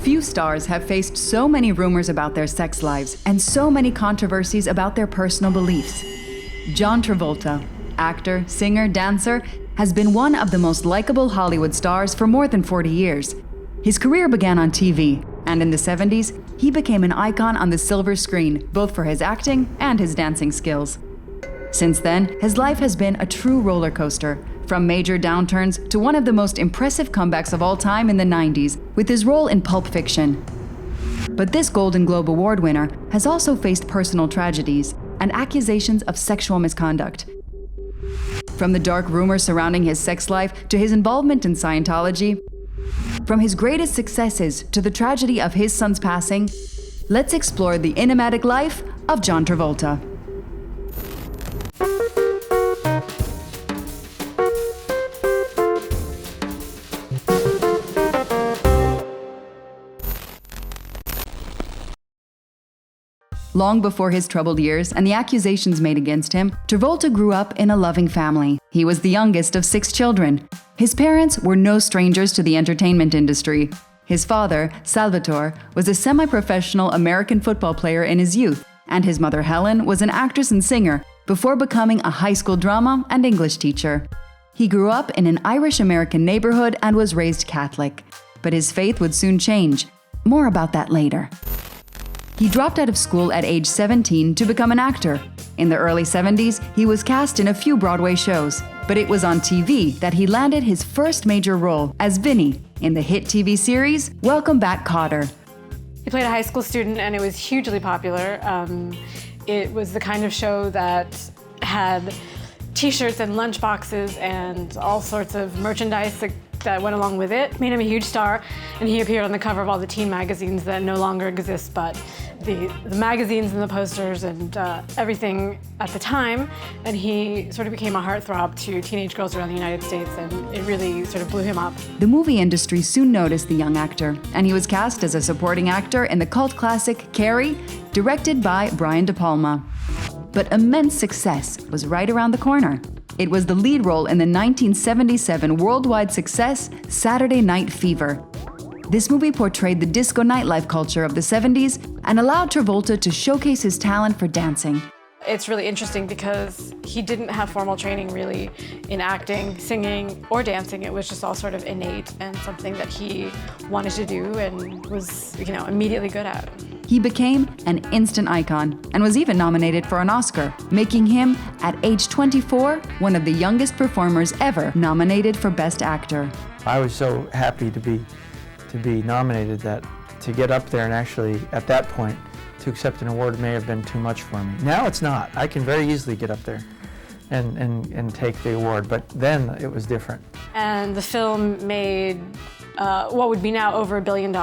Few stars have faced so many rumors about their sex lives and so many controversies about their personal beliefs. John Travolta, actor, singer, dancer, has been one of the most likable Hollywood stars for more than 40 years. His career began on TV, and in the 70s, he became an icon on the silver screen, both for his acting and his dancing skills. Since then, his life has been a true roller coaster, from major downturns to one of the most impressive comebacks of all time in the 90s, with his role in Pulp Fiction. But this Golden Globe Award winner has also faced personal tragedies and accusations of sexual misconduct. From the dark rumors surrounding his sex life to his involvement in Scientology, from his greatest successes to the tragedy of his son's passing, let's explore the enigmatic life of John Travolta. Long before his troubled years and the accusations made against him, Travolta grew up in a loving family. He was the youngest of 6 children. His parents were no strangers to the entertainment industry. His father, Salvatore, was a semi-professional American football player in his youth, and his mother, Helen, was an actress and singer before becoming a high school drama and English teacher. He grew up in an Irish-American neighborhood and was raised Catholic. But his faith would soon change. More about that later. He dropped out of school at age 17 to become an actor. In the early 70s, he was cast in a few Broadway shows, but it was on TV that he landed his first major role as Vinny in the hit TV series Welcome Back, Kotter. He played a high school student and it was hugely popular. It was the kind of show that had t-shirts and lunch boxes and all sorts of merchandise that went along with it. Made him a huge star, and he appeared on the cover of all the teen magazines that no longer exist, but the magazines and the posters and everything at the time, and he sort of became a heartthrob to teenage girls around the United States, and it really sort of blew him up. The movie industry soon noticed the young actor, and he was cast as a supporting actor in the cult classic Carrie, directed by Brian De Palma. But immense success was right around the corner. It was the lead role in the 1977 worldwide success Saturday Night Fever. This movie portrayed the disco nightlife culture of the 70s and allowed Travolta to showcase his talent for dancing. It's really interesting because he didn't have formal training really in acting, singing, or dancing. It was just all sort of innate and something that he wanted to do and was, immediately good at. He became an instant icon and was even nominated for an Oscar, making him, at age 24, one of the youngest performers ever nominated for Best Actor. I was so happy to be nominated that to get up there and actually, at that point, to accept an award may have been too much for me. Now it's not. I can very easily get up there and take the award, but then it was different. And the film made what would be now over $1 billion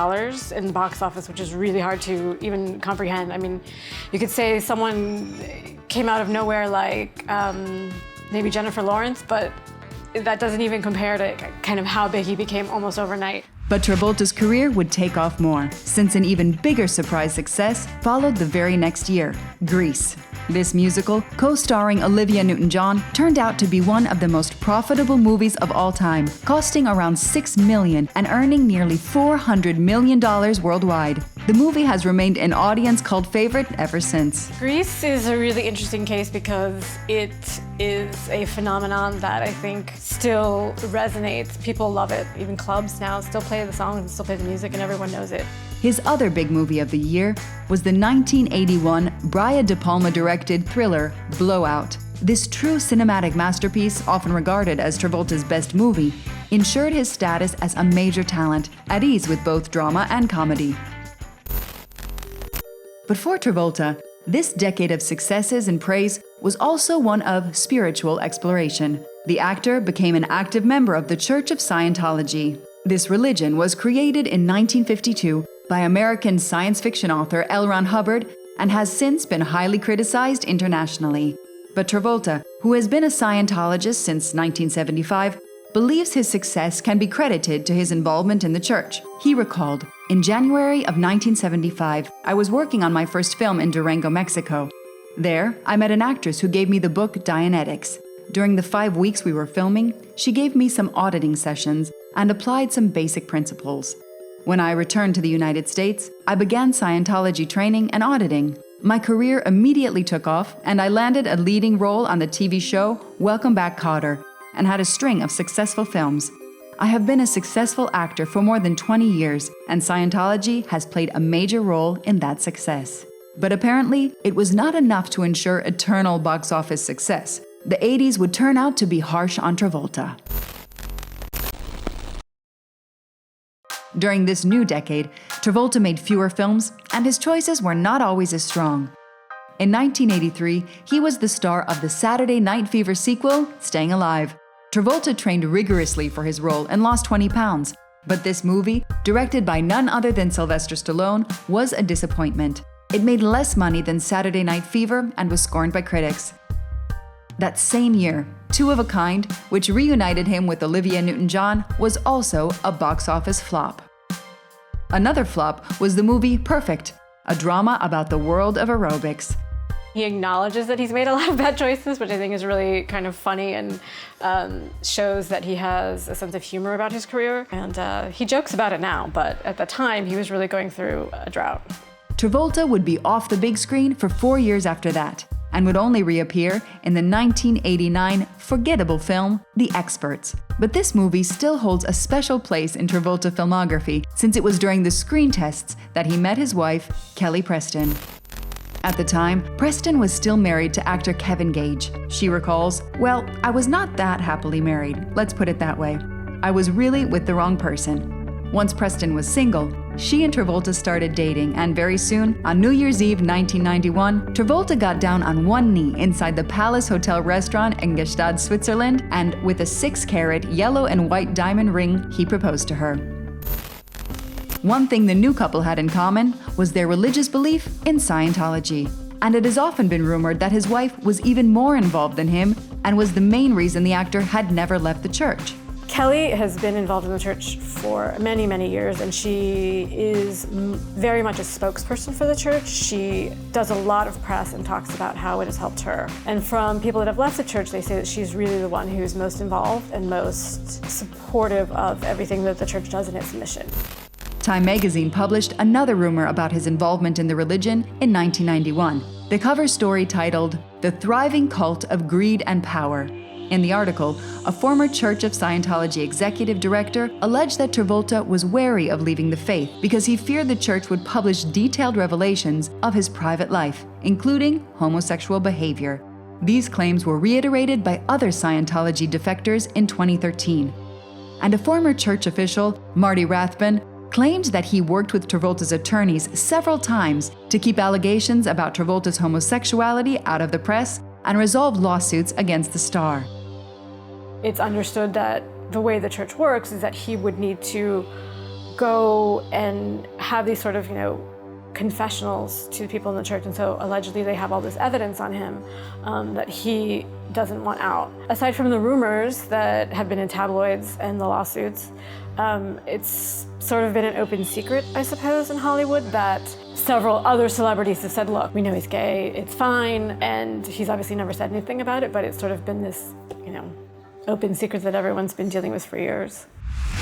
in the box office, which is really hard to even comprehend. I mean, you could say someone came out of nowhere like maybe Jennifer Lawrence, but that doesn't even compare to kind of how big he became almost overnight. But Travolta's career would take off more, since an even bigger surprise success followed the very next year, Grease. This musical, co-starring Olivia Newton-John, turned out to be one of the most profitable movies of all time, costing around $6 million and earning nearly $400 million worldwide. The movie has remained an audience cult favorite ever since. Grease is a really interesting case because it is a phenomenon that I think still resonates. People love it. Even clubs now still play the songs and still play the music, and everyone knows it. His other big movie of the year was the 1981 Brian De Palma-directed thriller Blowout. This true cinematic masterpiece, often regarded as Travolta's best movie, ensured his status as a major talent, at ease with both drama and comedy. But for Travolta, this decade of successes and praise was also one of spiritual exploration. The actor became an active member of the Church of Scientology. This religion was created in 1952 by American science fiction author L. Ron Hubbard and has since been highly criticized internationally. But Travolta, who has been a Scientologist since 1975, believes his success can be credited to his involvement in the church. He recalled, "In January of 1975, I was working on my first film in Durango, Mexico. There, I met an actress who gave me the book Dianetics. During the 5 weeks we were filming, she gave me some auditing sessions and applied some basic principles. When I returned to the United States, I began Scientology training and auditing. My career immediately took off, and I landed a leading role on the TV show Welcome Back, Kotter, and had a string of successful films. I have been a successful actor for more than 20 years, and Scientology has played a major role in that success. But apparently, it was not enough to ensure eternal box office success. The 80s would turn out to be harsh on Travolta. During this new decade, Travolta made fewer films, and his choices were not always as strong. In 1983, he was the star of the Saturday Night Fever sequel, Staying Alive. Travolta trained rigorously for his role and lost 20 pounds. But this movie, directed by none other than Sylvester Stallone, was a disappointment. It made less money than Saturday Night Fever and was scorned by critics. That same year, Two of a Kind, which reunited him with Olivia Newton-John, was also a box office flop. Another flop was the movie Perfect, a drama about the world of aerobics. He acknowledges that he's made a lot of bad choices, which I think is really kind of funny and shows that he has a sense of humor about his career. And he jokes about it now, but at the time, he was really going through a drought. Travolta would be off the big screen for 4 years after that, and would only reappear in the 1989 forgettable film, The Experts. But this movie still holds a special place in Travolta filmography, since it was during the screen tests that he met his wife, Kelly Preston. At the time, Preston was still married to actor Kevin Gage. She recalls, "Well, I was not that happily married, let's put it that way. I was really with the wrong person." Once Preston was single, she and Travolta started dating, and very soon, on New Year's Eve 1991, Travolta got down on one knee inside the Palace Hotel restaurant in Gstaad, Switzerland, and with a 6-carat yellow and white diamond ring, he proposed to her. One thing the new couple had in common was their religious belief in Scientology. And it has often been rumored that his wife was even more involved than him and was the main reason the actor had never left the church. Kelly has been involved in the church for many, many years, and she is very much a spokesperson for the church. She does a lot of press and talks about how it has helped her. And from people that have left the church, they say that she's really the one who's most involved and most supportive of everything that the church does in its mission. Time magazine published another rumor about his involvement in the religion in 1991. The cover story titled, "The Thriving Cult of Greed and Power." In the article, a former Church of Scientology executive director alleged that Travolta was wary of leaving the faith because he feared the church would publish detailed revelations of his private life, including homosexual behavior. These claims were reiterated by other Scientology defectors in 2013. And a former church official, Marty Rathbun, claimed that he worked with Travolta's attorneys several times to keep allegations about Travolta's homosexuality out of the press and resolved lawsuits against the star. It's understood that the way the church works is that he would need to go and have these sort of, confessionals to the people in the church, and so allegedly they have all this evidence on him that he doesn't want out. Aside from the rumors that have been in tabloids and the lawsuits, it's sort of been an open secret, I suppose, in Hollywood that several other celebrities have said, look, we know he's gay, it's fine, and he's obviously never said anything about it, but it's sort of been this, open secret that everyone's been dealing with for years.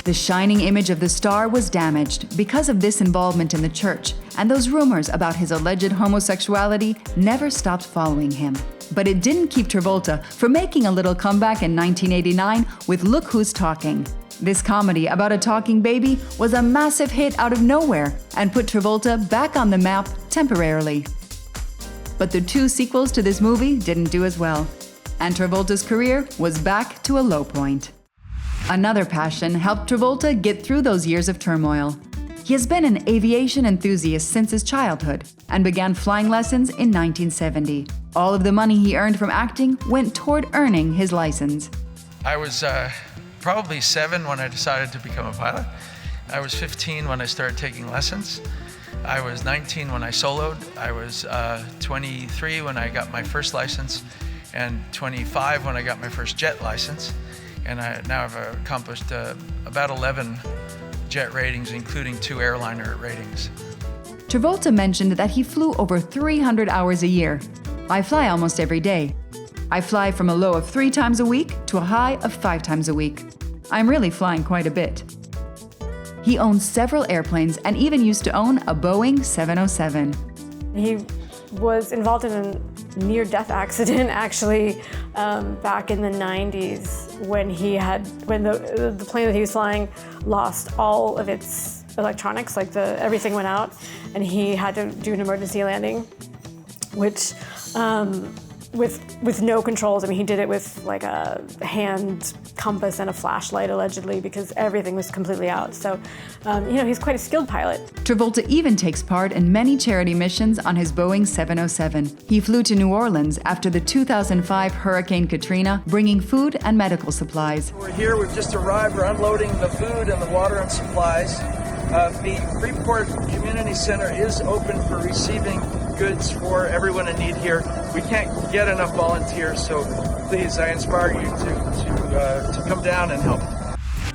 The shining image of the star was damaged because of this involvement in the church, and those rumors about his alleged homosexuality never stopped following him. But it didn't keep Travolta from making a little comeback in 1989 with Look Who's Talking. This comedy about a talking baby was a massive hit out of nowhere and put Travolta back on the map temporarily. But the 2 sequels to this movie didn't do as well, and Travolta's career was back to a low point. Another passion helped Travolta get through those years of turmoil. He has been an aviation enthusiast since his childhood and began flying lessons in 1970. All of the money he earned from acting went toward earning his license. I was probably 7 when I decided to become a pilot. I was 15 when I started taking lessons. I was 19 when I soloed. I was 23 when I got my first license, and 25 when I got my first jet license. And I now have accomplished about 11 jet ratings, including 2 airliner ratings. Travolta mentioned that he flew over 300 hours a year. I fly almost every day. I fly from a low of 3 times a week to a high of 5 times a week. I'm really flying quite a bit. He owns several airplanes and even used to own a Boeing 707. He was involved in a near-death accident, actually, back in the 90s when the plane that he was flying lost all of its electronics, like everything went out, and he had to do an emergency landing, which with no controls. I mean, he did it with like a hand compass and a flashlight, allegedly, because everything was completely out. So, he's quite a skilled pilot. Travolta even takes part in many charity missions on his Boeing 707. He flew to New Orleans after the 2005 Hurricane Katrina, bringing food and medical supplies. We're here, we've just arrived, we're unloading the food and the water and supplies. The Freeport Community Center is open for receiving goods for everyone in need here. We can't get enough volunteers, so please, I inspire you to come down and help.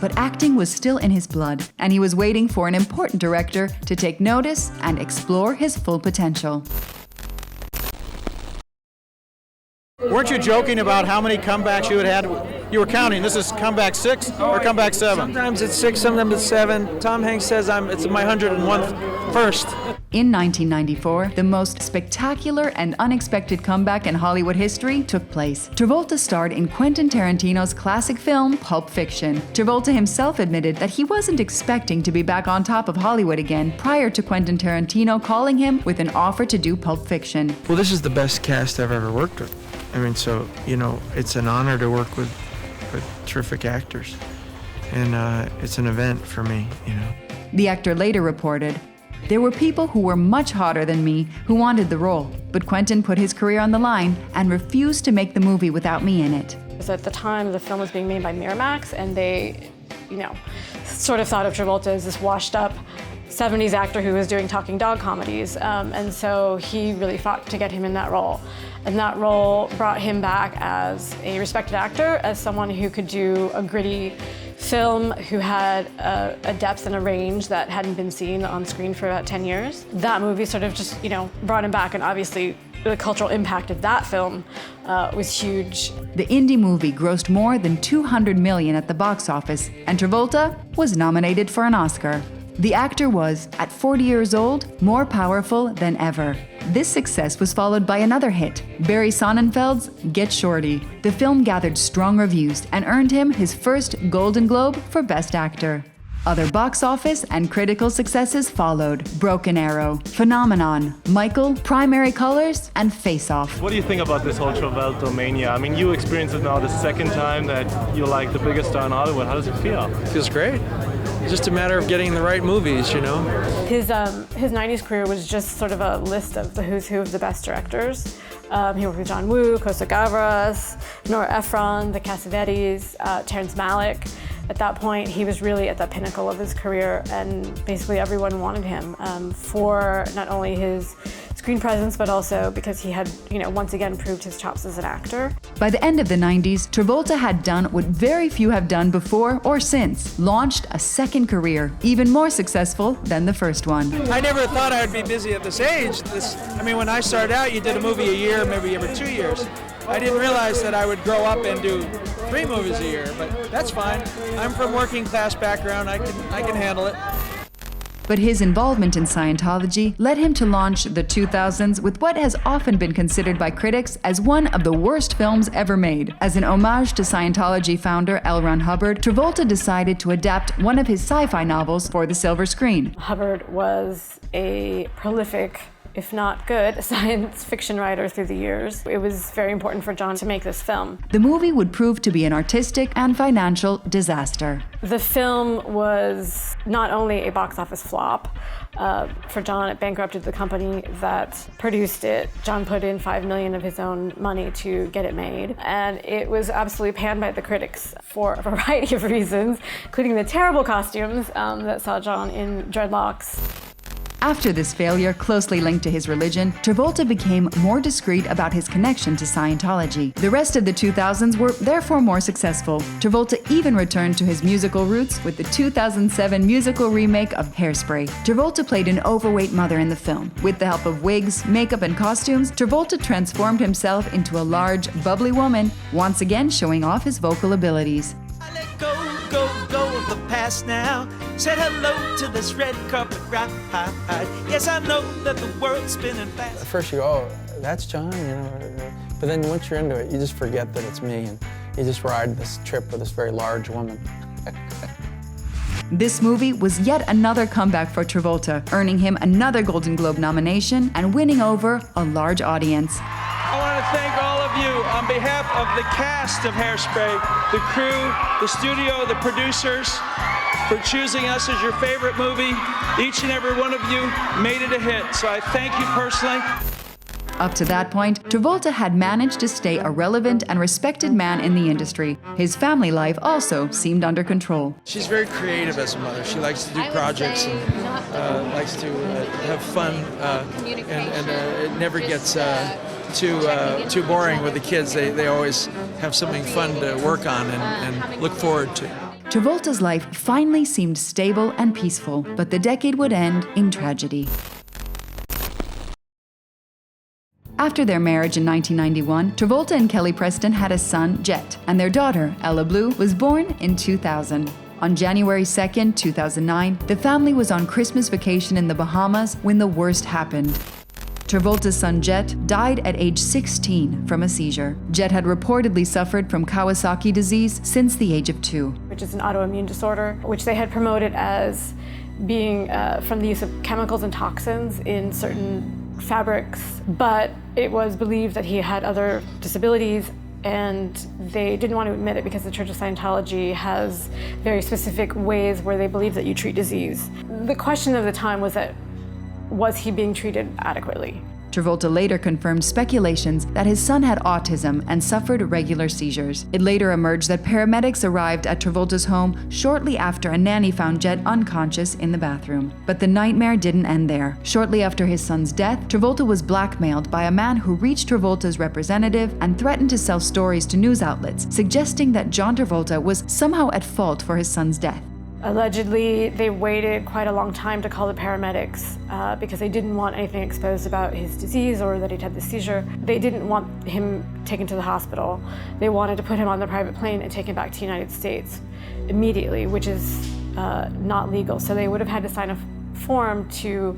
But acting was still in his blood, and he was waiting for an important director to take notice and explore his full potential. Weren't you joking about how many comebacks you had? You were counting. This is comeback 6 or comeback 7? Sometimes it's 6, sometimes it's 7. Tom Hanks says it's my 101st first. In 1994, the most spectacular and unexpected comeback in Hollywood history took place. Travolta starred in Quentin Tarantino's classic film, Pulp Fiction. Travolta himself admitted that he wasn't expecting to be back on top of Hollywood again prior to Quentin Tarantino calling him with an offer to do Pulp Fiction. Well, this is the best cast I've ever worked with. I mean, so, it's an honor to work with terrific actors. And it's an event for me, The actor later reported, "There were people who were much hotter than me who wanted the role, but Quentin put his career on the line and refused to make the movie without me in it." So at the time, the film was being made by Miramax, and they, sort of thought of Travolta as this washed-up 70s actor who was doing talking dog comedies, and so he really fought to get him in that role. And that role brought him back as a respected actor, as someone who could do a gritty film, who had a depth and a range that hadn't been seen on screen for about 10 years. That movie sort of just, brought him back, and obviously the cultural impact of that film was huge. The indie movie grossed more than $200 million at the box office, and Travolta was nominated for an Oscar. The actor was, at 40 years old, more powerful than ever. This success was followed by another hit, Barry Sonnenfeld's Get Shorty. The film gathered strong reviews and earned him his first Golden Globe for Best Actor. Other box office and critical successes followed: Broken Arrow, Phenomenon, Michael, Primary Colors, and Face Off. What do you think about this whole Travolta mania? I mean, you experience it now the second time that you're like the biggest star in Hollywood. How does it feel? It feels great. It's just a matter of getting the right movies, His 90s career was just sort of a list of the who's who of the best directors. He worked with John Woo, Costa Gavras, Nora Ephron, the Cassavetes, Terrence Malick. At that point, he was really at the pinnacle of his career, and basically everyone wanted him for not only his screen presence, but also because he had, once again proved his chops as an actor. By the end of the 90s, Travolta had done what very few have done before or since: launched a second career, even more successful than the first one. I never thought I would be busy at this age. When I started out, you did a movie a year, maybe every 2 years. I didn't realize that I would grow up and do 3 movies a year, but that's fine. I'm from working class background, I can handle it. But his involvement in Scientology led him to launch the 2000s with what has often been considered by critics as one of the worst films ever made. As an homage to Scientology founder L. Ron Hubbard, Travolta decided to adapt one of his sci-fi novels for the silver screen. Hubbard was a prolific, if not good, science fiction writer through the years. It was very important for John to make this film. The movie would prove to be an artistic and financial disaster. The film was not only a box office flop for John. It bankrupted the company that produced it. John put in $5 million of his own money to get it made, and it was absolutely panned by the critics for a variety of reasons, including the terrible costumes that saw John in dreadlocks. After this failure, closely linked to his religion, Travolta became more discreet about his connection to Scientology. The rest of the 2000s were therefore more successful. Travolta even returned to his musical roots with the 2007 musical remake of Hairspray. Travolta played an overweight mother in the film. With the help of wigs, makeup, and costumes, Travolta transformed himself into a large, bubbly woman, once again showing off his vocal abilities. I let go of the past. past now. Said hello to this red carpet ride. Yes, I know that the world's spinning fast. At first you go, oh, that's John, you know. But then once you're into it, you just forget that it's me, and you just ride this trip with this very large woman. This movie was yet another comeback for Travolta, earning him another Golden Globe nomination and winning over a large audience. I want to thank all of you on behalf of the cast of Hairspray, the crew, the studio, the producers, for choosing us as your favorite movie. Each and every one of you made it a hit, so I thank you personally. Up to that point, Travolta had managed to stay a relevant and respected man in the industry. His family life also seemed under control. She's very creative as a mother. She likes to do projects and likes to have fun, and it never gets too boring with the kids. They always have something fun to work on and look forward to. Travolta's life finally seemed stable and peaceful, but the decade would end in tragedy. After their marriage in 1991, Travolta and Kelly Preston had a son, Jett, and their daughter, Ella Blue, was born in 2000. On January 2nd, 2009, the family was on Christmas vacation in the Bahamas when the worst happened. Travolta's son, Jett, died at age 16 from a seizure. Jett had reportedly suffered from Kawasaki disease since the age of 2. Which is an autoimmune disorder, which they had promoted as being from the use of chemicals and toxins in certain fabrics, but it was believed that he had other disabilities, and they didn't want to admit it because the Church of Scientology has very specific ways where they believe that you treat disease. The question of the time was he being treated adequately? Travolta later confirmed speculations that his son had autism and suffered regular seizures. It later emerged that paramedics arrived at Travolta's home shortly after a nanny found Jett unconscious in the bathroom. But the nightmare didn't end there. Shortly after his son's death, Travolta was blackmailed by a man who reached Travolta's representative and threatened to sell stories to news outlets, suggesting that John Travolta was somehow at fault for his son's death. Allegedly, they waited quite a long time to call the paramedics because they didn't want anything exposed about his disease or that he'd had the seizure. They didn't want him taken to the hospital. They wanted to put him on the private plane and take him back to the United States immediately, which is not legal. So they would have had to sign a form to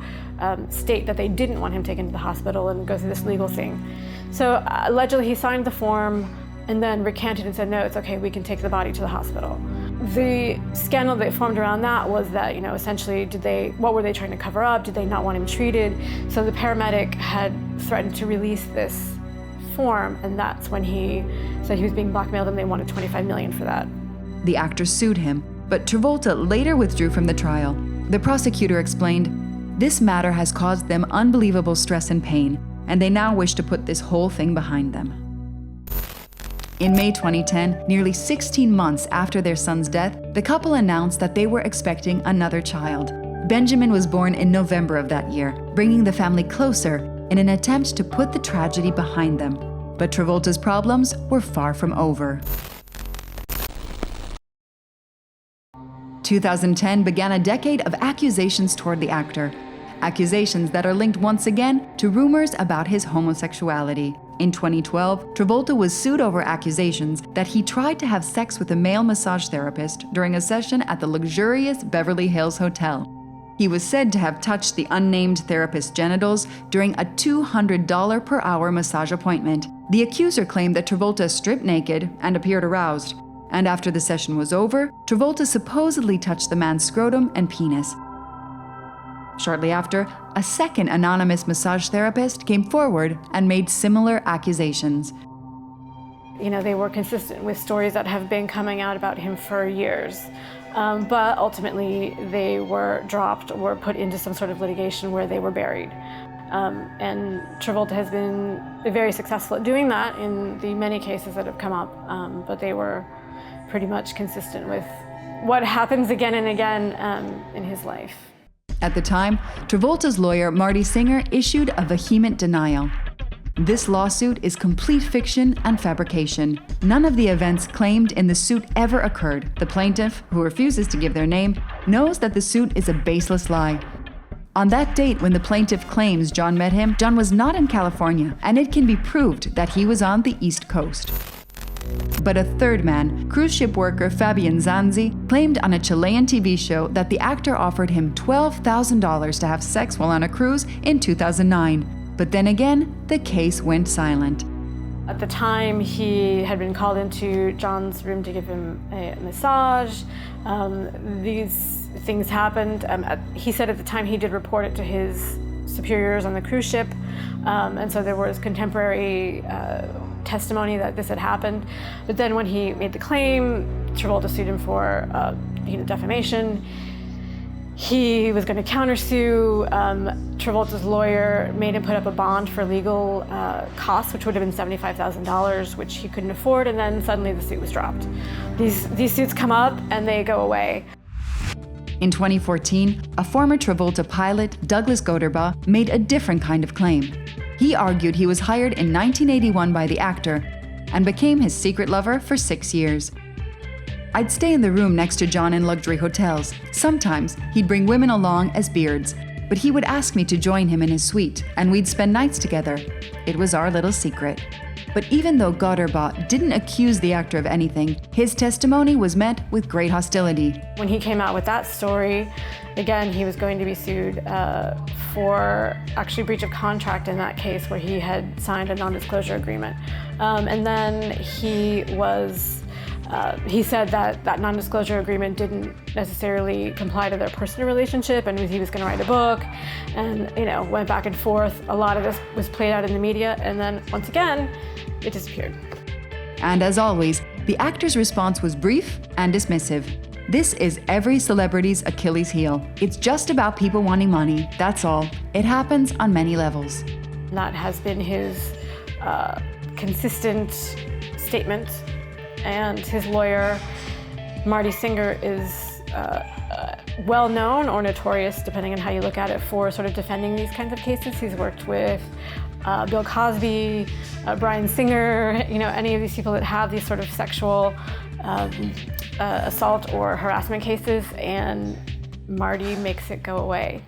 state that they didn't want him taken to the hospital and go through this legal thing. So allegedly, he signed the form and then recanted and said, no, it's okay, we can take the body to the hospital. The scandal that formed around that was that, essentially, what were they trying to cover up? Did they not want him treated? So the paramedic had threatened to release this form, and that's when he said he was being blackmailed and they wanted $25 million for that. The actor sued him, but Travolta later withdrew from the trial. The prosecutor explained, "This matter has caused them unbelievable stress and pain, and they now wish to put this whole thing behind them." In May 2010, nearly 16 months after their son's death, the couple announced that they were expecting another child. Benjamin was born in November of that year, bringing the family closer in an attempt to put the tragedy behind them. But Travolta's problems were far from over. 2010 began a decade of accusations toward the actor. Accusations that are linked once again to rumors about his homosexuality. In 2012, Travolta was sued over accusations that he tried to have sex with a male massage therapist during a session at the luxurious Beverly Hills Hotel. He was said to have touched the unnamed therapist's genitals during a $200 per hour massage appointment. The accuser claimed that Travolta stripped naked and appeared aroused. And after the session was over, Travolta supposedly touched the man's scrotum and penis. Shortly after, a second anonymous massage therapist came forward and made similar accusations. They were consistent with stories that have been coming out about him for years. But ultimately, they were dropped or put into some sort of litigation where they were buried. And Travolta has been very successful at doing that in the many cases that have come up, but they were pretty much consistent with what happens again and again in his life. At the time, Travolta's lawyer, Marty Singer, issued a vehement denial. This lawsuit is complete fiction and fabrication. None of the events claimed in the suit ever occurred. The plaintiff, who refuses to give their name, knows that the suit is a baseless lie. On that date when the plaintiff claims John met him, John was not in California, and it can be proved that he was on the East Coast. But a third man, cruise ship worker Fabian Zanzi, claimed on a Chilean TV show that the actor offered him $12,000 to have sex while on a cruise in 2009. But then again, the case went silent. At the time, he had been called into John's room to give him a massage. These things happened. He said at the time he did report it to his superiors on the cruise ship, and so there was contemporary testimony that this had happened. But then when he made the claim, Travolta sued him for defamation. He was going to countersue. Travolta's lawyer made him put up a bond for legal costs, which would have been $75,000, which he couldn't afford, and then suddenly the suit was dropped. These suits come up and they go away. In 2014, a former Travolta pilot, Douglas Goderba, made a different kind of claim. He argued he was hired in 1981 by the actor and became his secret lover for 6 years. I'd stay in the room next to John in luxury hotels. Sometimes he'd bring women along as beards, but he would ask me to join him in his suite, and we'd spend nights together. It was our little secret. But even though Goderba didn't accuse the actor of anything, his testimony was met with great hostility. When he came out with that story, again, he was going to be sued for actually breach of contract in that case where he had signed a non-disclosure agreement. And then he said that non-disclosure agreement didn't necessarily comply to their personal relationship, and he was going to write a book, and went back and forth. A lot of this was played out in the media, and then once again, it disappeared. And as always, the actor's response was brief and dismissive. This is every celebrity's Achilles heel. It's just about people wanting money, that's all. It happens on many levels. That has been his consistent statement. And his lawyer, Marty Singer, is well known or notorious, depending on how you look at it, for sort of defending these kinds of cases. He's worked with Bill Cosby, Bryan Singer, any of these people that have these sort of sexual assault or harassment cases, and Marty makes it go away.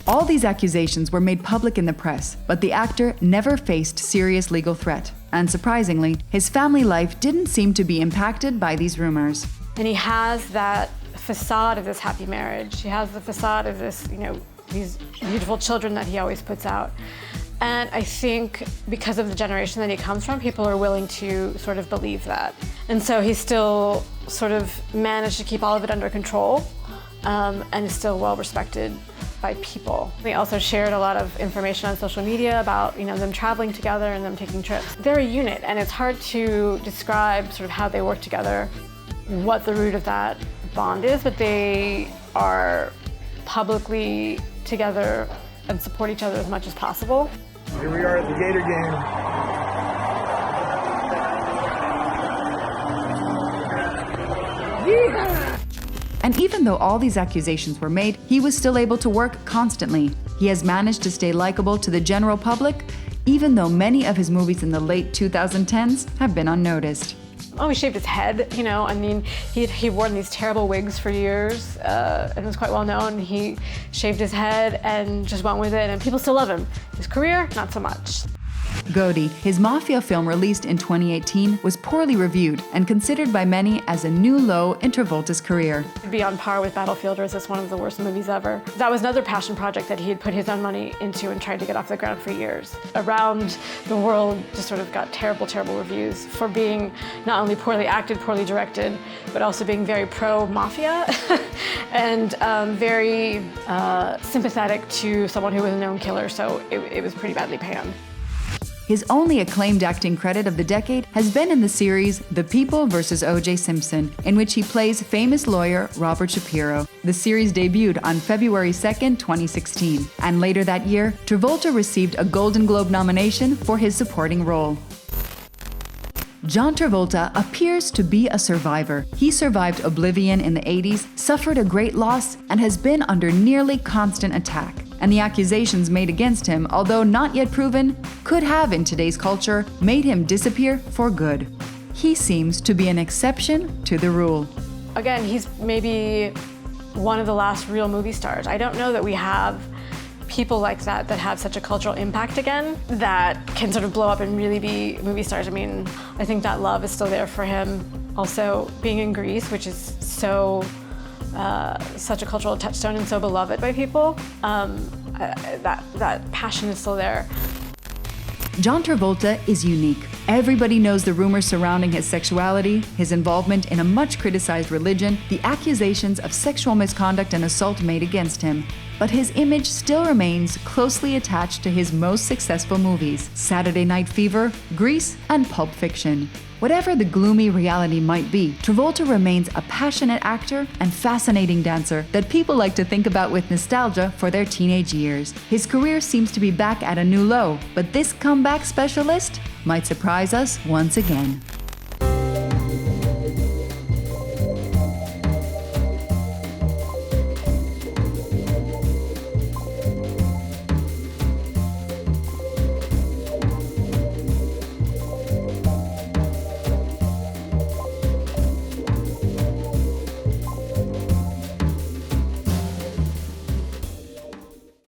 All these accusations were made public in the press, but the actor never faced serious legal threat. And surprisingly, his family life didn't seem to be impacted by these rumors. And he has that facade of this happy marriage. He has the facade of this, these beautiful children that he always puts out. And I think because of the generation that he comes from, people are willing to sort of believe that. And so he's still sort of managed to keep all of it under control, and is still well respected by people. They also shared a lot of information on social media about them traveling together and them taking trips. They're a unit, and it's hard to describe sort of how they work together, what the root of that bond is, but they are publicly together and support each other as much as possible. Here we are at the Gator game. And even though all these accusations were made, he was still able to work constantly. He has managed to stay likable to the general public, even though many of his movies in the late 2010s have been unnoticed. Oh, he shaved his head, he wore these terrible wigs for years, and was quite well known. He shaved his head and just went with it, and people still love him. His career, not so much. Godi, his mafia film released in 2018, was poorly reviewed and considered by many as a new low in Travolta's career. It'd be on par with Battlefielders as one of the worst movies ever. That was another passion project that he had put his own money into and tried to get off the ground for years. Around the world, just sort of got terrible, terrible reviews for being not only poorly acted, poorly directed, but also being very pro-mafia and very sympathetic to someone who was a known killer, so it was pretty badly panned. His only acclaimed acting credit of the decade has been in the series The People vs. O.J. Simpson, in which he plays famous lawyer Robert Shapiro. The series debuted on February 2nd, 2016, and later that year, Travolta received a Golden Globe nomination for his supporting role. John Travolta appears to be a survivor. He survived oblivion in the 80s, suffered a great loss, and has been under nearly constant attack. And the accusations made against him, although not yet proven, could have in today's culture made him disappear for good. He seems to be an exception to the rule. Again, he's maybe one of the last real movie stars. I don't know that we have people like that have such a cultural impact again, that can sort of blow up and really be movie stars. I mean, I think that love is still there for him. Also, being in Greece, which is so such a cultural touchstone and so beloved by people, that passion is still there. John Travolta is unique. Everybody knows the rumors surrounding his sexuality, his involvement in a much criticized religion, the accusations of sexual misconduct and assault made against him. But his image still remains closely attached to his most successful movies: Saturday Night Fever, Grease, and Pulp Fiction. Whatever the gloomy reality might be, Travolta remains a passionate actor and fascinating dancer that people like to think about with nostalgia for their teenage years. His career seems to be back at a new low, but this comeback specialist might surprise us once again.